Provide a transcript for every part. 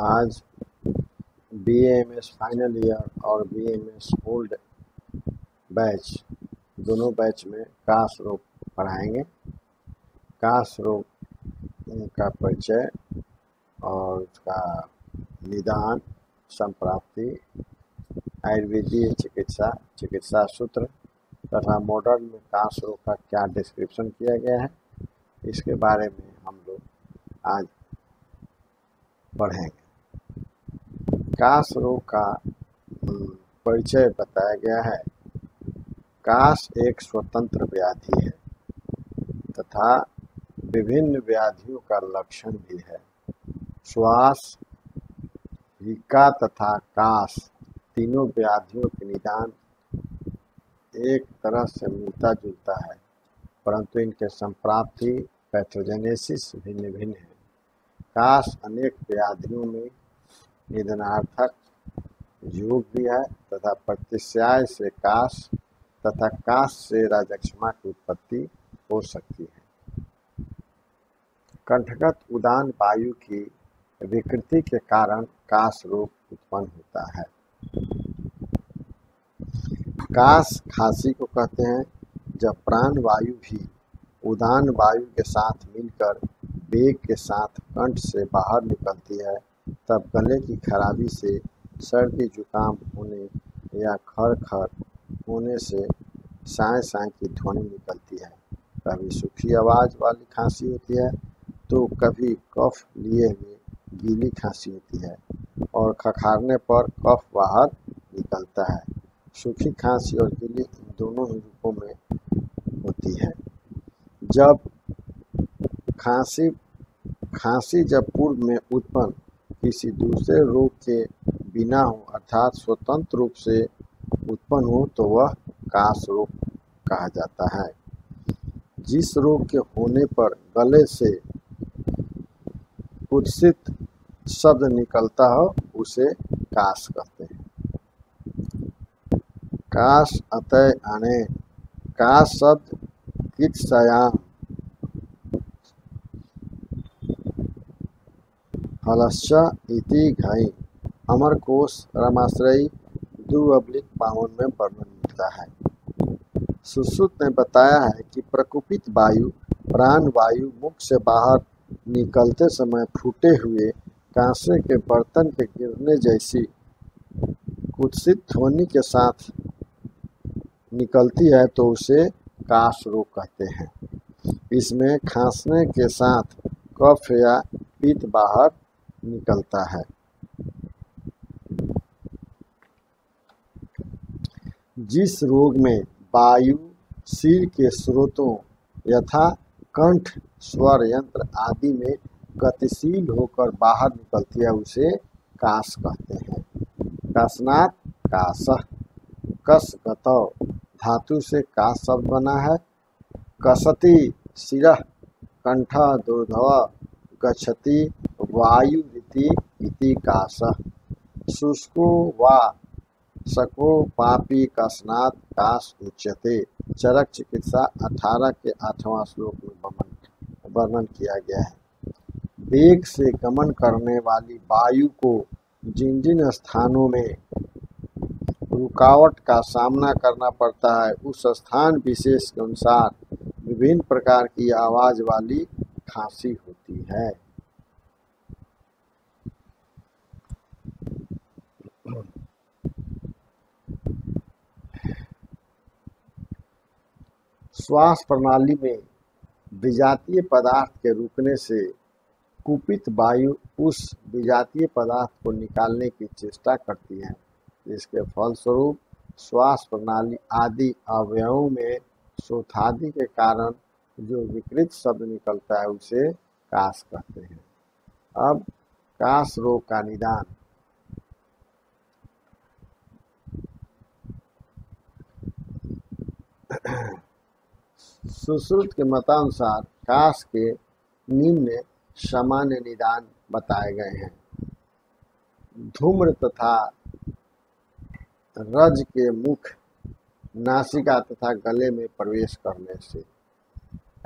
आज BAMS final year और BAMS old batch दोनों बैच में काश रोग पढ़ाएंगे। काश रोग का परिचय और उसका निदान, संप्राप्ति, आयुर्वेदीय चिकित्सा सूत्र तथा मॉडर्न में काश रोग का क्या डिस्क्रिप्शन किया गया है, इसके बारे में हम लोग आज पढ़ेंगे। काश रोग का परिचय बताया गया है। काश एक स्वतंत्र व्याधि है तथा विभिन्न व्याधियों का लक्षण भी है। श्वास, हिक्का तथा काश तीनों व्याधियों के निदान एक तरह से मिलता जुलता है, परंतु इनके संप्राप्ति पैथोजेनेसिस भिन्न भिन्न है। काश अनेक व्याधियों में निदानार्थक योग भी है तथा प्रतिस्याय से काश तथा काश से राजक्षमा की उत्पत्ति हो सकती है। कंठगत उदान वायु की विकृति के कारण काश रोग उत्पन्न होता है। काश खांसी को कहते हैं। जब प्राण वायु भी उदान वायु के साथ मिलकर वेग के साथ कंठ से बाहर निकलती है, तब गले की खराबी से सर्दी जुकाम होने या खर होने से साए साए की ध्वनि निकलती है। कभी सूखी आवाज़ वाली खांसी होती है तो कभी कफ लिए हुए गीली खांसी होती है और खखारने पर कफ बाहर निकलता है। सूखी खांसी और गीली इन दोनों ही रूपों में होती है। जब खांसी जब पूर्व में उत्पन्न किसी दूसरे रोग के बिना हो अर्थात स्वतंत्र रूप से उत्पन्न हो तो वह काश रोग कहा जाता है। जिस रोग के होने पर गले से कुत्सित शब्द निकलता हो उसे काश कहते हैं। काश अतः आने, काश शब्द कित्सयाम हलश्च इति घई अमरकोश रमाश्रयी 2/52 में वर्णन मिलता है। सुश्रुत ने बताया है कि प्रकुपित वायु प्राण वायु मुख से बाहर निकलते समय फूटे हुए कांसे के बर्तन के गिरने जैसी कुत्सित ध्वनि के साथ निकलती है तो उसे काश रोग कहते हैं। इसमें खांसने के साथ कफ या पित्त बाहर निकलता है। जिस रोग में वायु सिर के स्रोतों यथा कंठ, स्वर यंत्र आदि में गतिशील होकर बाहर निकलती है उसे काश कहते हैं। काशनात् काशः, कस गतौ धातु से काश शब्द बना है। कसति शिरः कंठ दुर्धव गच्छति वायु इति काशः। शुष्को वा सको पापी कस्नात् काश उच्यते। चरक चिकित्सा 18 के 8वां श्लोक में वर्णन किया गया है। वेग से गमन करने वाली वायु को जिन जिन स्थानों में रुकावट का सामना करना पड़ता है उस स्थान विशेष के अनुसार विभिन्न प्रकार की आवाज वाली खांसी होती है। श्वास प्रणाली में विजातीय पदार्थ के रुकने से कुपित वायु उस विजातीय पदार्थ को निकालने की चेष्टा करती है, जिसके फलस्वरूप श्वास प्रणाली आदि अवयवों में शोथादि के कारण जो विकृत शब्द निकलता है उसे काश कहते हैं। अब काश रोग का निदान। सुश्रुत के मतानुसार काश के निम्न सामान्य निदान बताए गए हैं। धूम्र तथा रज के मुख, नासिका तथा गले में प्रवेश करने से,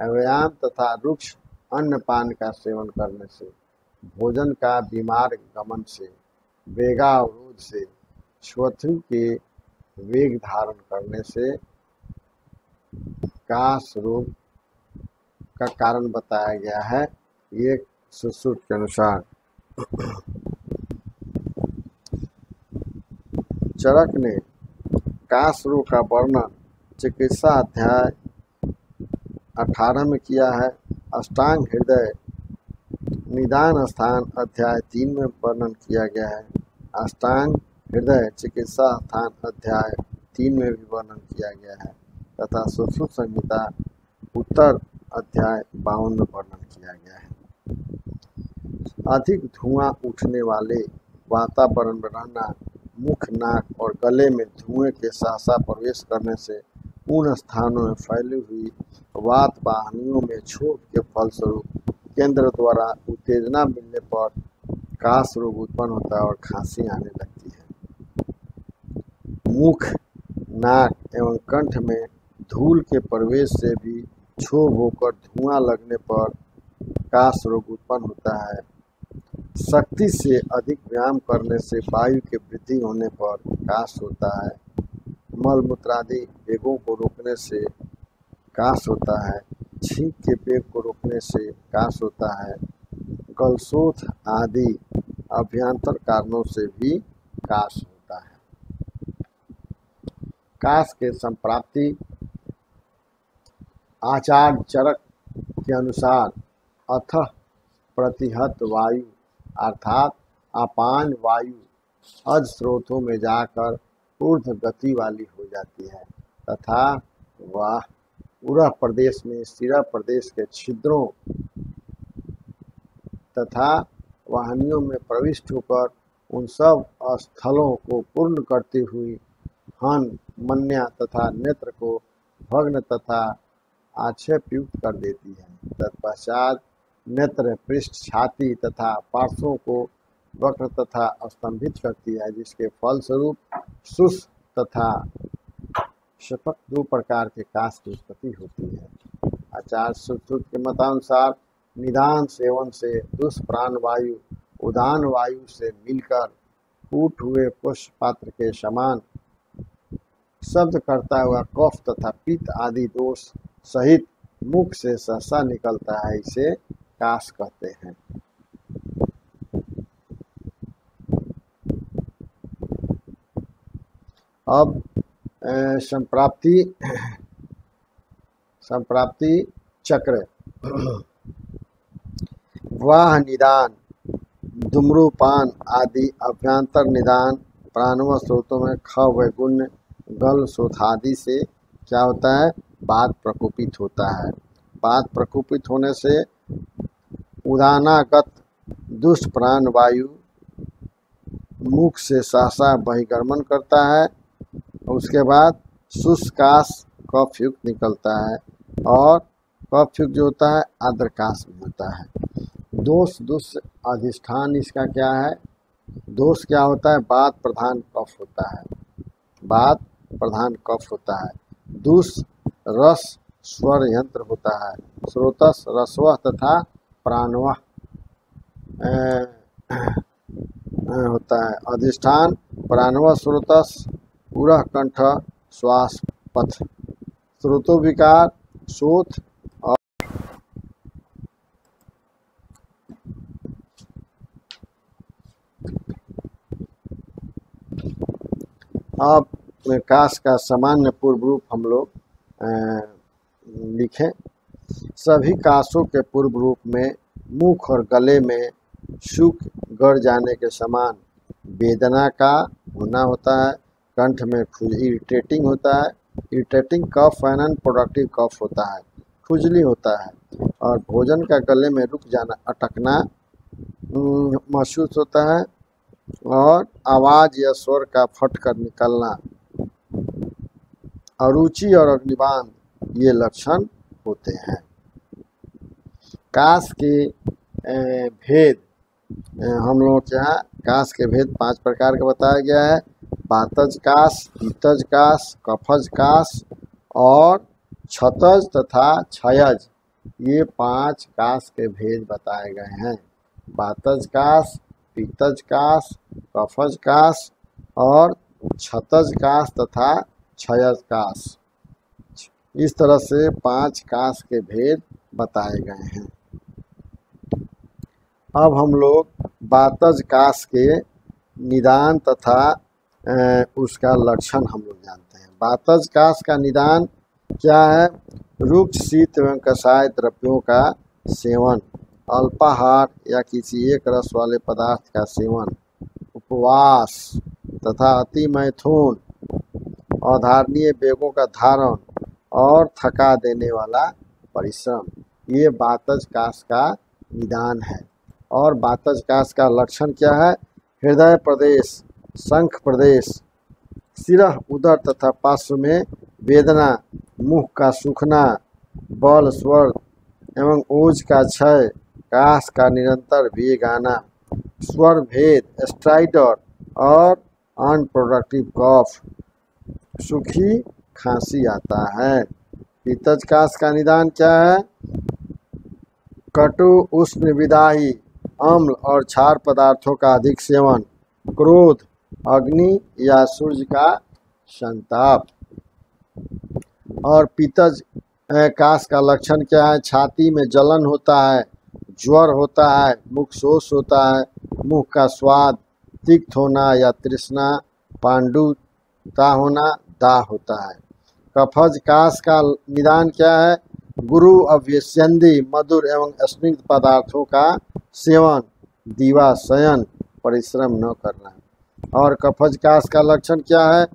व्यायाम तथा रुक्ष अन्नपान का सेवन करने से, भोजन का बीमार गमन से, वेगावरोध से, श्वथु के वेग धारण करने से काश रोग का कारण बताया गया है। ये सुश्रुत के अनुसार। चरक ने काश रोग का वर्णन चिकित्सा अध्याय 18 में किया है। अष्टांग हृदय निदान स्थान अध्याय 3 में वर्णन किया गया है। अष्टांग हृदय चिकित्सा स्थान अध्याय 3 में भी वर्णन किया गया है तथा सुश्रुत संहिता उत्तर अध्याय 52 में वर्णन किया गया है। अधिक धुआं उठने वाले वातावरण में रहना, मुख, नाक और गले में धुएं के सहसा प्रवेश करने से उन स्थानों में फैली हुई वात वाहिनियों में क्षोभ के फलस्वरूप केंद्र द्वारा उत्तेजना मिलने पर काश रोग उत्पन्न होता है और खांसी आने लगती है। मुख, नाक एवं कंठ में धूल के प्रवेश से भी क्षोभ होकर धुआं लगने पर काश रोग उत्पन्न होता है। शक्ति से अधिक व्यायाम करने से वायु की वृद्धि होने पर काश होता है। मलमूत्रादि वेगों को रोकने से काश होता है। छींक के वेग को रोकने से काश होता है। गलशोथ आदि अभ्यंतर कारणों से भी काश होता है। काश के संप्राप्ति आचार्य चरक के अनुसार अथ प्रतिहत वायु अर्थात अपान वायु अध स्रोतों में जाकर ऊर्ध्व गति वाली हो जाती है तथा वह उरह प्रदेश में शिरा प्रदेश के छिद्रों तथा वाहिनियों में प्रविष्ट होकर उन सब स्थलों को पूर्ण करती हुई हन, मन्या तथा नेत्र को भग्न तथा आक्षेपयुक्त कर देती है। तत्पश्चात नेत्र, पृष्ठ, छाती तथा पार्श्वों को वक्र तथा स्तंभित करती है, जिसके फलस्वरूप शुष्क तथा शपक 2 प्रकार के काश की उत्पत्ति होती है। आचार्य सुश्रुत के मतानुसार निदान सेवन से दुष्प्राण वायु उदान वायु से मिलकर फूट हुए पुष्प पात्र के समान शब्द करता हुआ कफ तथा पित्त आदि दोष सहित मुख से सहसा निकलता है। इसे काश कहते हैं। अब संप्राप्ति चक्र वाह निदान, धूम्रपान आदि अभ्यंतर निदान प्राणव स्रोतों में ख वैगुण्य गल शोथादि से क्या होता है? बात प्रकोपित होता है। बात प्रकोपित होने से उदानागत दुष्ट प्राण वायु मुख से सहसा बहिर्गमन करता है। उसके बाद शुष्काश कफयुक्त निकलता है और कफयुक्त जो होता है आर्द्रकाश भी होता है। दोष दुष्ट अधिष्ठान इसका क्या है? दोष क्या होता है? बात प्रधान कफ होता है। बात प्रधान कफ होता है। दुष रस स्वर यंत्र होता है। स्रोतस रसवह तथा प्राणवह होता है। अधिष्ठान प्राणवह स्रोतस पूरा कंठ श्वास पथ स्रोतो विकार शोथ और अब काश का सामान्य पूर्व रूप हम लोग लिखें। सभी काशों के पूर्व रूप में मुख और गले में शुक गड़ जाने के समान वेदना का होना होता है। कंठ में इरिटेटिंग होता है। Irritating cough and unproductive cough होता है। खुजली होता है और भोजन का गले में रुक जाना अटकना महसूस होता है और आवाज़ या स्वर का फट कर निकलना, अरुचि और अग्निबान ये लक्षण होते हैं। काश के भेद हम लोग के यहाँ काश के भेद 5 प्रकार का बताया गया है। वातज काश, पित्तज काश, कफज काश और क्षतज तथा क्षयज ये 5 काश के भेद बताए गए हैं। वातज कास, पित्तज कास, कफज कास और क्षतज कास तथा क्षयज कास। इस तरह से 5 कास के भेद बताए गए हैं। अब हम लोग वातज कास के निदान तथा उसका लक्षण हम लोग जानते हैं। वातज कास का निदान क्या है? रुक्ष, शीत एवं कषाय द्रव्यों का सेवन, अल्पाहार या किसी एक रस वाले पदार्थ का सेवन, उपवास तथा अति मैथुन, अधारणीय बेगों का धारण और थका देने वाला परिश्रम, ये वातज कास का निदान है। और वातज कास का लक्षण क्या है? हृदय प्रदेश, शंख प्रदेश, सिरह, उदर तथा पार्श्व में वेदना, मुख का सूखना, बल, स्वर एवं ओज का क्षय, कास का निरंतर वेग आना, स्वर भेद, स्ट्राइडर और अनप्रोडक्टिव कफ, सूखी खांसी आता है। पित्तज कास का निदान क्या है? कटु, उष्ण, विदाही, अम्ल और क्षार पदार्थों का अधिक सेवन, क्रोध, अग्नि या सूर्य का संताप। और पित्तज कास का लक्षण क्या है? छाती में जलन होता है, ज्वर होता है, मुख शोष होता है, मुख का स्वाद, तिक्त होना या तृष्णा, पांडुता होना, दाह होता है। कफज कास का निदान क्या है? गुरु, अव्यस्यंदी, मधुर एवं स्निग्ध पदार्थों का सेवन, दीवा शयन, परिश्रम न करना। और कफज कास का लक्षण क्या है?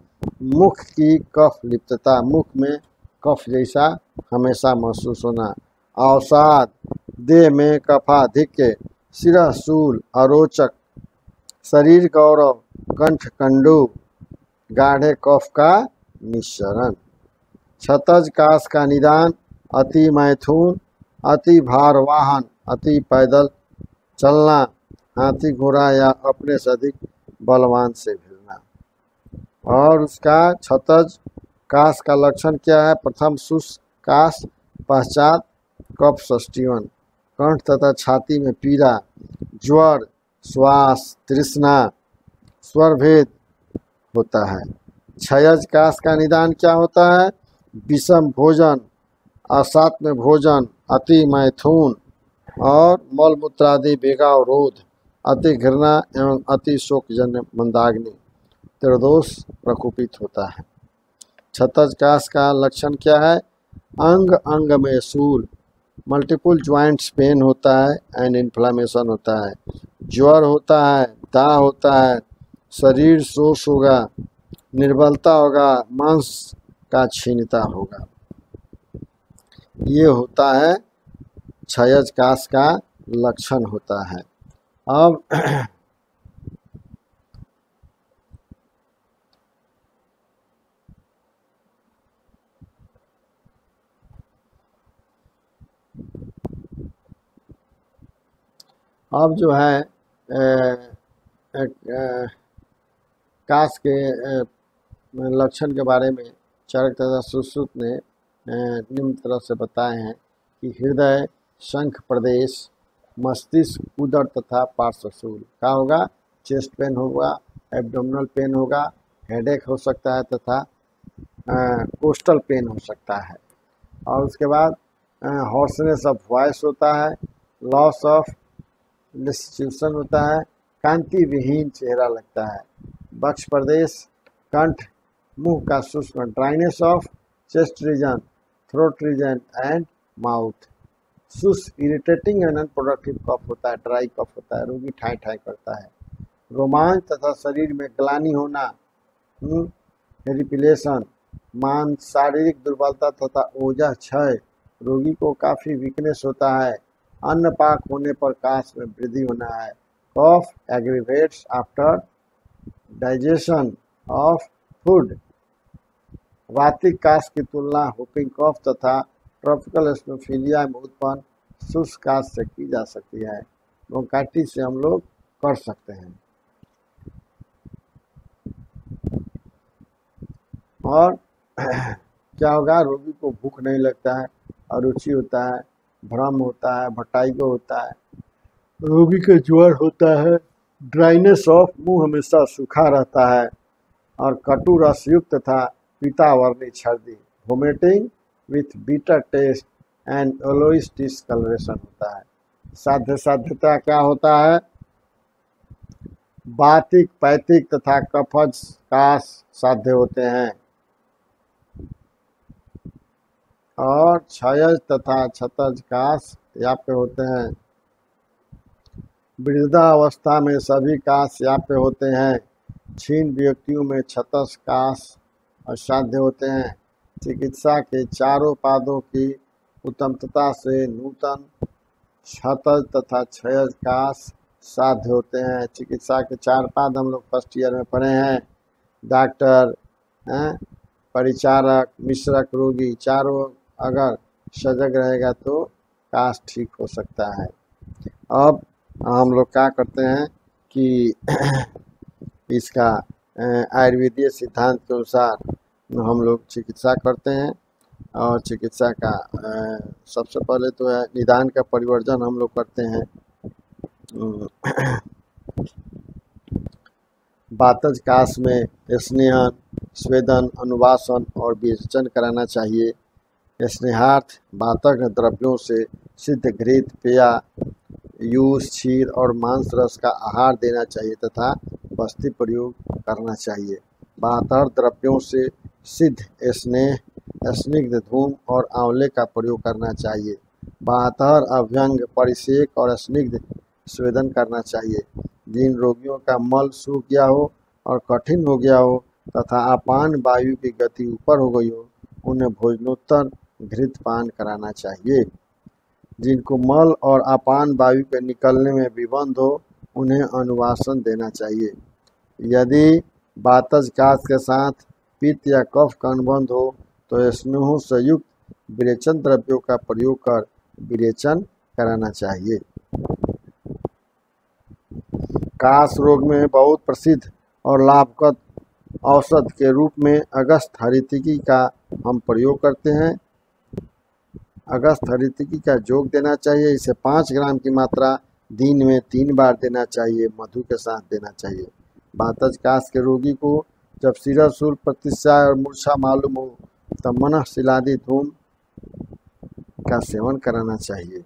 मुख की कफ लिप्तता, मुख में कफ जैसा हमेशा महसूस होना, अवसाद, देह में कफाधिक्य, सिरह शूल, अरोचक, शरीर गौरव, कंठ कंडू, गाढ़े कफ का निस्सरण। क्षतज कास का निदान अति मैथुन, अति भार वाहन, अति पैदल चलना, हाथी घोड़ा या अपने से अधिक बलवान से भिड़ना। और उसका क्षतज कास का लक्षण क्या है? प्रथम शुष्क कास, पश्चात कफ षष्टिवन, कंठ तथा छाती में पीड़ा, ज्वर, श्वास, तृष्णा, स्वर भेद होता है। क्षयज कास का निदान क्या होता है? विषम भोजन, असात्म भोजन, अति मैथुन और मलमूत्रादि वेगावरोध, अति घृणा एवं अति शोकजन्य मंदाग्नि, त्रिदोष प्रकोपित होता है। क्षतज कास का लक्षण क्या है? अंग अंग में शूल, मल्टीपल ज्वाइंट्स पेन होता है एंड इन्फ्लामेशन होता है, ज्वर होता है, दाह होता है, शरीर शोष होगा, निर्बलता होगा, मांस का क्षीणता होगा। ये होता है क्षयज कास का लक्षण होता है। अब अब जो है कास के लक्षण के बारे में चरक तथा सुश्रुत ने निम्न तरह से बताए हैं कि हृदय, शंख प्रदेश, मस्तिष्क, उदर तथा पार्श्वशूल का होगा, चेस्ट पेन होगा, एब्डोमिनल पेन होगा, हेडेक हो सकता है तथा कोस्टल पेन हो सकता है। और उसके बाद हॉर्सनेस ऑफ वॉइस होता है, लॉस ऑफ डिस्ट्रीब्यूशन होता है, कांति विहीन चेहरा लगता है, वक्ष प्रदेश, कंठ, मुंह का सूक्ष्म, dryness of chest region, throat region and mouth, शुष्क, इरिटेटिंग एंड अनप्रोडक्टिव कफ होता है, ड्राई कफ होता है, रोगी ठाई ठाई करता है, रोमांच तथा शरीर में ग्लानि होना, रिपिलेशन, मांस, शारीरिक दुर्बलता तथा ओजह क्षय, रोगी को काफ़ी वीकनेस होता है, अन्न पाक होने पर काश में वृद्धि होना है, कफ एग्रीवेट्स आफ्टर डाइजेशन ऑफ फूड। वातिक काश की तुलना हुपिंग कफ तथा ट्रॉपिकल एस्नोफिलिया में उत्पन्न शुष्क काश से की जा सकती है। ब्रोंकाइटिस से हम लोग कर सकते हैं। और क्या होगा, रोगी को भूख नहीं लगता है, अरुचि होता है, भ्रम होता है, भटाइगो होता है, रोगी का ज्वर होता है, ड्राइनेस ऑफ, मुंह हमेशा सूखा रहता है, और कटु रस युक्त तथा पीतावर्णी छर्दी, vomiting with bitter taste and yellowish discoloration होता है। साध्यता क्या होता है? वातिक, पैतिक तथा कफज काश साध्य होते हैं, और क्षयज तथा क्षतज काश याप्य होते हैं। वृद्धावस्था में सभी काश याप्य होते हैं। क्षीण व्यक्तियों में क्षतज काश असाध्य होते हैं। चिकित्सा के चारों पादों की उत्तमता से नूतन क्षतज तथा क्षयज काश साध्य होते हैं। चिकित्सा के 4 पाद हम लोग फर्स्ट ईयर में पढ़े हैं। डॉक्टर, परिचारक, मिश्रक, रोगी, चारों अगर सजग रहेगा तो काश ठीक हो सकता है। अब हम लोग क्या करते हैं कि इसका आयुर्वेदीय सिद्धांत के अनुसार हम लोग चिकित्सा करते हैं, और चिकित्सा का सबसे पहले तो है निदान का परिवर्जन हम लोग करते हैं। वातज काश में स्नेहन, स्वेदन, अनुवासन और विरेचन कराना चाहिए। स्नेहार्थ वातक द्रव्यों से सिद्ध घृत, पेया, यूस, क्षीर और मांस रस का आहार देना चाहिए तथा बस्ती प्रयोग करना चाहिए। वातर द्रव्यों से सिद्ध स्नेह, स्निग्ध धूम और आंवले का प्रयोग करना चाहिए। वातर अभ्यंग, परिसेक और स्निग्ध स्वेदन करना चाहिए। जिन रोगियों का मल सूख गया हो और कठिन हो गया हो तथा अपान वायु की गति ऊपर हो गई हो, उन्हें भोजनोत्तर घृत पान कराना चाहिए। जिनको मल और अपान वायु के निकलने में विबंध हो, उन्हें अनुवासन देना चाहिए। यदि वातज काश के साथ पित्त या कफ का अनुबंध हो तो स्नेहों से युक्त विरेचन द्रव्यों का प्रयोग कर विरेचन कराना चाहिए। काश रोग में बहुत प्रसिद्ध और लाभप्रद औषध के रूप में अगस्त्य हरितकी का हम प्रयोग करते हैं। अगस्त्य हरितकी का जोग देना चाहिए। इसे 5 ग्राम की मात्रा दिन में 3 बार देना चाहिए, मधु के साथ देना चाहिए। वातज काश के रोगी को जब शिरशूल, प्रतिश्याय और मूर्छा मालूम हो तब मनः शिलादि धूम का सेवन कराना चाहिए।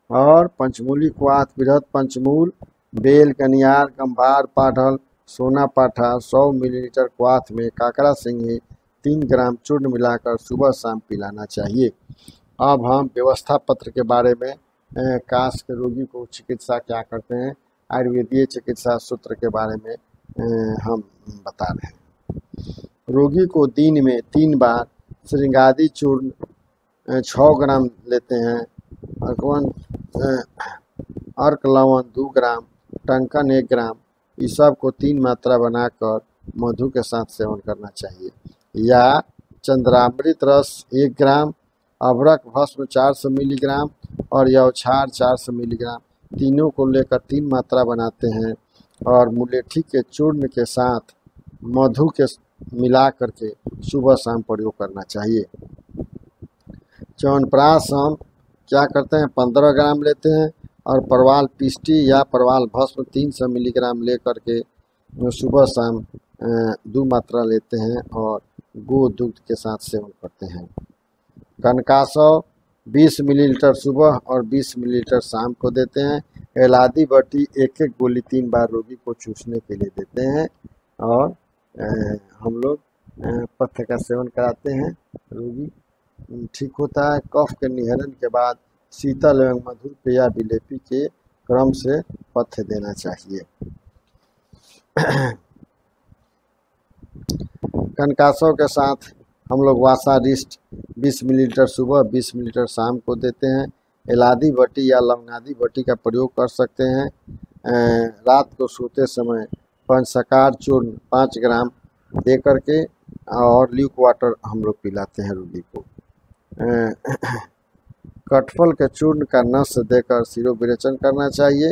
और पंचमूली क्वाथ, बृहद पंचमूल, बेल, कनियार, गंभार, पाठल, सोना पाठा 100 मिलीलीटर क्वाथ में काकड़ा सिंघी 3 ग्राम चूर्ण मिलाकर सुबह शाम पिलाना चाहिए। अब हम व्यवस्था पत्र के बारे में काश के रोगी को चिकित्सा क्या करते हैं, आयुर्वेदीय चिकित्सा सूत्र के बारे में हम बता रहे हैं। रोगी को दिन में 3 बार श्रृंगादि चूर्ण 6 ग्राम लेते हैं, अर्क लवण 2 ग्राम, टंकन 1 ग्राम, इस सब को 3 मात्रा बनाकर मधु के साथ सेवन करना चाहिए। या चंद्रामृत रस 1 ग्राम, अभ्रक भस्म 400 मिलीग्राम और यवछार 400 मिलीग्राम, तीनों को लेकर 3 मात्रा बनाते हैं और मुलेठी के चूर्ण के साथ मधु के मिला करके सुबह शाम प्रयोग करना चाहिए। च्यवनप्राश हम क्या करते हैं, 15 ग्राम लेते हैं और परवाल पिष्टी या परवाल भस्म 300 मिलीग्राम ले करके सुबह शाम 2 मात्रा लेते हैं और गो दूध के साथ सेवन करते हैं। कनकासव 20 मिलीलीटर सुबह और 20 मिलीलीटर शाम को देते हैं। एलादी बटी 1-1 गोली 3 बार रोगी को चूसने के लिए देते हैं और हम लोग पथ्य का सेवन कराते हैं। रोगी ठीक होता है। कफ के निहरण के बाद शीतल एवं मधुर पेया विलेपी के क्रम से पथ्य देना चाहिए। कनकासव के साथ हम लोग वासारिष्ट 20 मिलीलीटर सुबह 20 मिलीलीटर शाम को देते हैं। एलादी बटी या लवंगादी बटी का प्रयोग कर सकते हैं। रात को सोते समय पंचसकार चूर्ण 5 ग्राम दे करके और ल्यूक वाटर हम लोग पिलाते हैं रोगी को। कटफल के चूर्ण का नस देकर शिरोविरेचन करना चाहिए।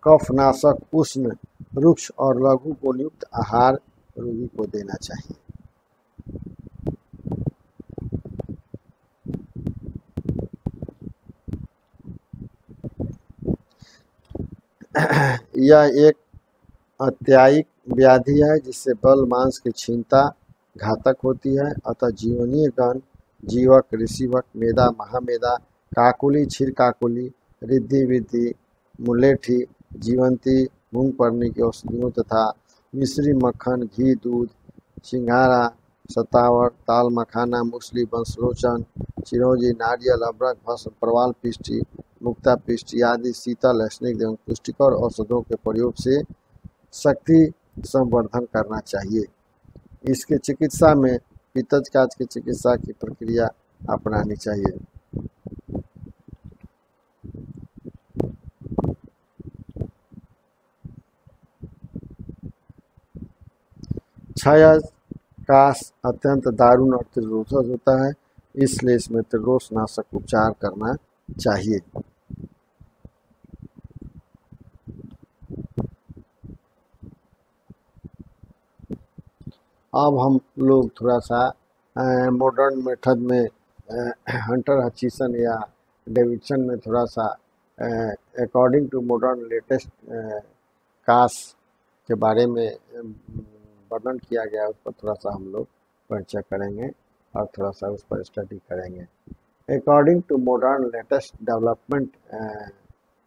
कफनाशक उष्ण, रुक्ष और लघु गुणयुक्त आहार रोगी को देना चाहिए। यह एक अत्यायिक व्याधि है जिससे बल मांस की क्षीणता घातक होती है। अतः जीवनीय गण, जीवक, ऋषिवक, मेदा, महामेदा, काकुली, क्षीर काकुली, रिद्धि विद्धि, मुलेठी, जीवंती, मूंगपर्णी की औषधियों तथा मिश्री, मक्खन, घी, दूध, सिंघाड़ा, सतावर, ताल मखाना, मूसली, बंसलोचन, चिरौंजी, नारियल, अदरक, भस्म, परवाल पिष्टी, मुक्ता पिष्टी आदि शीतल, स्निग्ध एवं पुष्टिकर औषधों के प्रयोग से शक्ति संवर्धन करना चाहिए। इसके चिकित्सा में पित्तज की चिकित्सा की प्रक्रिया अपनानी चाहिए। क्षय काश अत्यंत दारुण और त्रिरोधक होता है, इसलिए इसमें त्रिदोषनाशक उपचार करना चाहिए। अब हम लोग थोड़ा सा मॉडर्न मेथड में हंटर हचिसन या डेविडसन में थोड़ा सा अकॉर्डिंग टू मॉडर्न लेटेस्ट कास के बारे में वर्णन किया गया है, उस पर थोड़ा सा हम लोग परिचय करेंगे और थोड़ा सा उस पर स्टडी करेंगे। According to modern latest development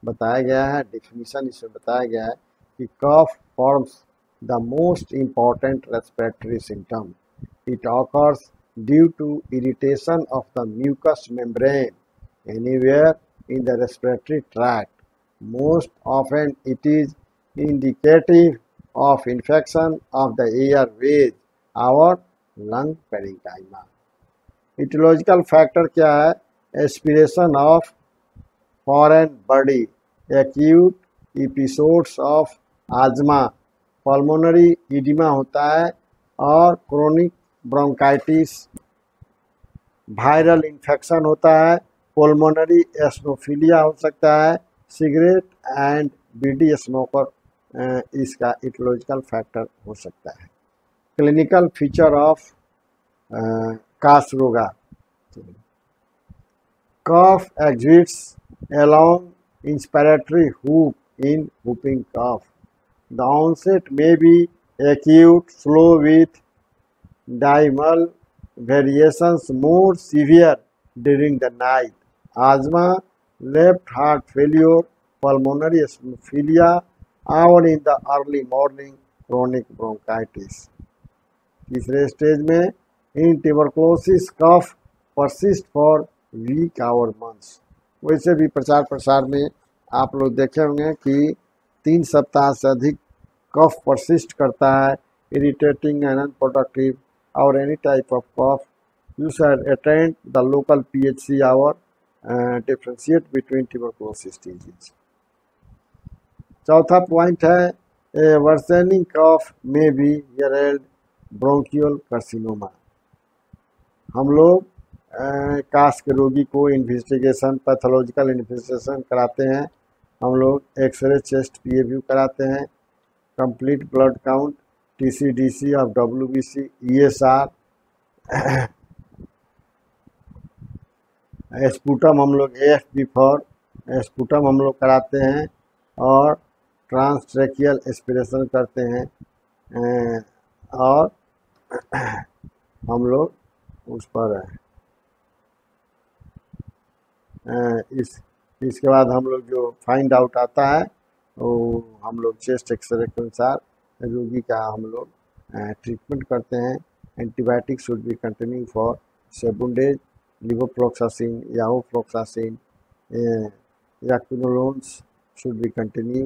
बताया गया है, डिफिनीशन इसमें बताया गया है कि cough forms the most important respiratory symptom. It occurs due to irritation of the mucous membrane anywhere in the respiratory tract. Most often it is indicative of infection of the airways or lung parenchyma. Etiological factor क्या है? Aspiration of foreign body, acute episodes of asthma, pulmonary oedema होता है और chronic bronchitis, viral infection होता है, pulmonary एस्नोफिलिया हो सकता है, सिगरेट एंड बीडी स्मोकर इसका इटियोलॉजिकल फैक्टर हो सकता है। क्लिनिकल फीचर ऑफ कासरोगा, cough exists along inspiratory hook in whooping cough. The onset may be acute, slow with diurnal variations, more severe during the night. Asthma, left heart failure, pulmonary hemophilia, or in the early morning chronic bronchitis. तीसरे stage में in tuberculosis cough persist for week और months. वैसे भी प्रचार प्रसार में आप लोग देखे होंगे कि 3 सप्ताह से अधिक कफ परसिस्ट करता है, इरिटेटिंग एंड अनप्रोडक्टिव और any type of cough. You should attend the local PHC और डिफ्रेंशिएट बिटवीन ट्यूबरकुलोसिस डिजीज। चौथा पॉइंट है वर्सेनिंग कफ में बी हेरेल्ड ब्रोंकियल कार्सिनोमा। हम लोग कास के रोगी को इन्वेस्टिगेशन, पैथोलॉजिकल इन्वेस्टिगेशन कराते हैं, हम लोग एक्सरे, चेस्ट PAView कराते हैं, कंप्लीट ब्लड काउंट, TCDC और WBC, ESR, स्पूटम हम लोग AFB4 स्पूटम हम लोग कराते हैं और ट्रांसट्रेकियल एस्पिरेशन करते हैं और हम लोग उस पर इसके बाद हम लोग जो फाइंड आउट आता है वो हम लोग चेस्ट एक्सरे के अनुसार रोगी का हम लोग ट्रीटमेंट करते हैं। Antibiotic should be continue for 7 days, levofloxacin, याओफ्लोक्सासिन या quinolones should be continue.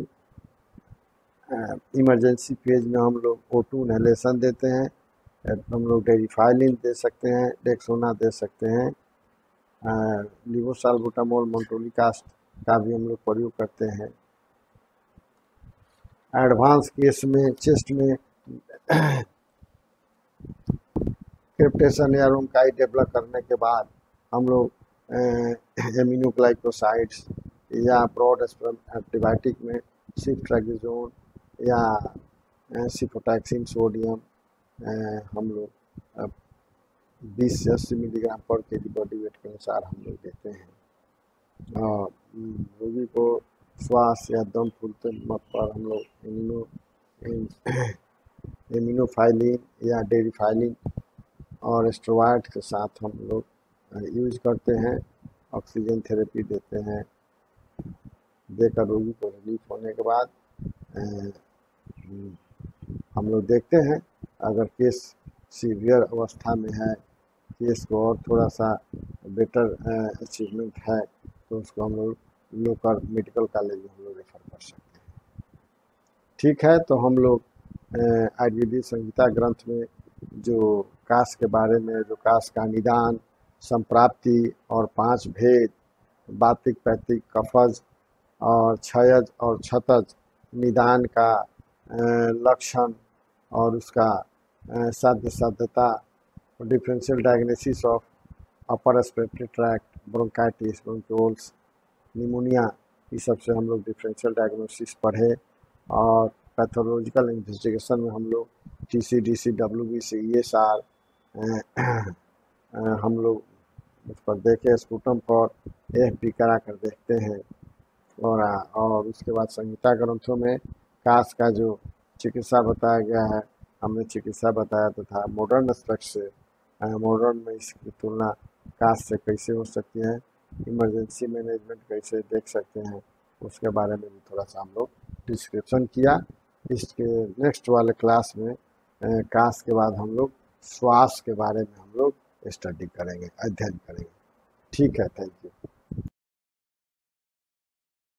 Emergency phase में हम लोग O2 इनहेलेशन देते हैं, हम लोग डेरिफाइलिन दे सकते हैं, डेक्सोना दे सकते हैं, लिवोसाल्बुटामोल, मोन्टोलिकास्ट का भी हम लोग प्रयोग करते हैं। एडवांस केस में चेस्ट में क्रिप्टेशन या रोंकाई डेवलप करने के बाद हम लोग एमिनोग्लाइकोसाइड्स या ब्रॉड स्पेक्ट्रम एंटीबायोटिक में सिफ्ट्रागिजोन या सिफोटैक्सिन सोडियम हम लोग 20 से 80 मिलीग्राम पर kg बॉडी वेट के अनुसार हम लोग देते हैं। और रोगी को श्वास या दम फूलते मत पर हम लोग एमिनोफाइलिन या डेरिफाइलिन और स्टेरॉयड के साथ हम लोग यूज करते हैं। ऑक्सीजन थेरेपी देते हैं, देकर रोगी को रिलीफ होने के बाद हम लोग देखते हैं अगर केस सीवियर अवस्था में है, केस को और थोड़ा सा बेटर अचीवमेंट है तो उसको हम लोग लोकल मेडिकल कॉलेज में हम लोग रेफर कर सकते हैं। ठीक है, तो हम लोग आयुर्वेदिक संहिता ग्रंथ में जो कास के बारे में, जो कास का निदान, संप्राप्ति और 5 भेद, वातिक पैतिक कफज और क्षयज और क्षतज निदान का लक्षण और उसका साध्य साध्यता, differential diagnosis of upper respiratory tract, bronchitis, bronchioles, pneumonia, इस सब से हम लोग डिफरेंशियल डायग्नोसिस पढ़े। और पैथोलॉजिकल इन्वेस्टिगेशन में हम लोग TCDC, WBC, ESR हम लोग उस पर देखे, स्पुटम पर AFP करा कर देखते हैं। और उसके बाद संहिता ग्रंथों में कास का जो चिकित्सा बताया गया है, हमने चिकित्सा बताया तथा मॉडर्न एस्पेक्ट से, मॉडर्न में इसकी तुलना कास से कैसे हो सकती है, इमरजेंसी मैनेजमेंट कैसे देख सकते हैं, उसके बारे में भी थोड़ा सा हम लोग डिस्क्रिप्शन किया। इसके नेक्स्ट वाले क्लास में कास के बाद हम लोग श्वास के बारे में हम लोग स्टडी करेंगे, अध्ययन करेंगे। ठीक है, थैंक यू।